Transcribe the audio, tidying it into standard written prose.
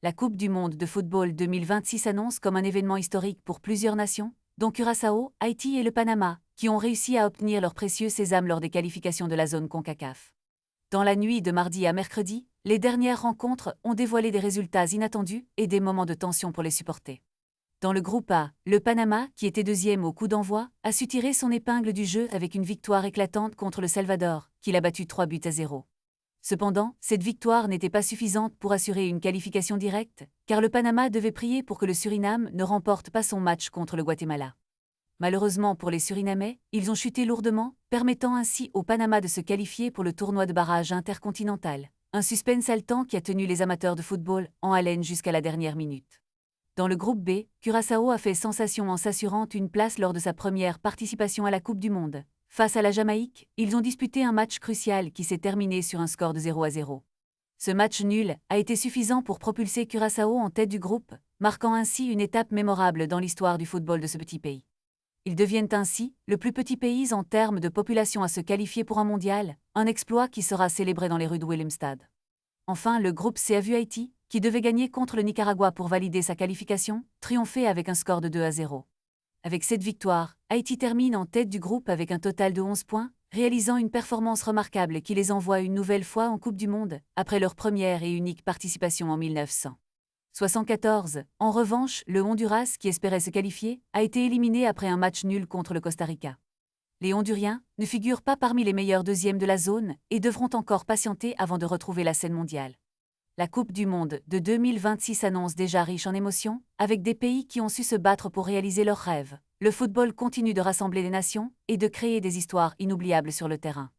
La Coupe du monde de football 2026 s'annonce comme un événement historique pour plusieurs nations, dont Curaçao, Haïti et le Panama, qui ont réussi à obtenir leur précieux sésame lors des qualifications de la zone CONCACAF. Dans la nuit de mardi à mercredi, les dernières rencontres ont dévoilé des résultats inattendus et des moments de tension pour les supporters. Dans le groupe A, le Panama, qui était deuxième au coup d'envoi, a su tirer son épingle du jeu avec une victoire éclatante contre le Salvador, qu'il a battu 3-0. Cependant, cette victoire n'était pas suffisante pour assurer une qualification directe, car le Panama devait prier pour que le Suriname ne remporte pas son match contre le Guatemala. Malheureusement pour les Surinamais, ils ont chuté lourdement, permettant ainsi au Panama de se qualifier pour le tournoi de barrage intercontinental, un suspense haletant qui a tenu les amateurs de football en haleine jusqu'à la dernière minute. Dans le groupe B, Curaçao a fait sensation en s'assurant une place lors de sa première participation à la Coupe du Monde. Face à la Jamaïque, ils ont disputé un match crucial qui s'est terminé sur un score de 0-0. Ce match nul a été suffisant pour propulser Curaçao en tête du groupe, marquant ainsi une étape mémorable dans l'histoire du football de ce petit pays. Ils deviennent ainsi le plus petit pays en termes de population à se qualifier pour un mondial, un exploit qui sera célébré dans les rues de Willemstad. Enfin, le groupe C a vu Haïti, qui devait gagner contre le Nicaragua pour valider sa qualification, triompher avec un score de 2-0. Avec cette victoire, Haïti termine en tête du groupe avec un total de 11 points, réalisant une performance remarquable qui les envoie une nouvelle fois en Coupe du Monde, après leur première et unique participation en 1974. En revanche, le Honduras, qui espérait se qualifier, a été éliminé après un match nul contre le Costa Rica. Les Honduriens ne figurent pas parmi les meilleurs deuxièmes de la zone et devront encore patienter avant de retrouver la scène mondiale. La Coupe du Monde de 2026 s'annonce déjà riche en émotions, avec des pays qui ont su se battre pour réaliser leurs rêves. Le football continue de rassembler les nations et de créer des histoires inoubliables sur le terrain.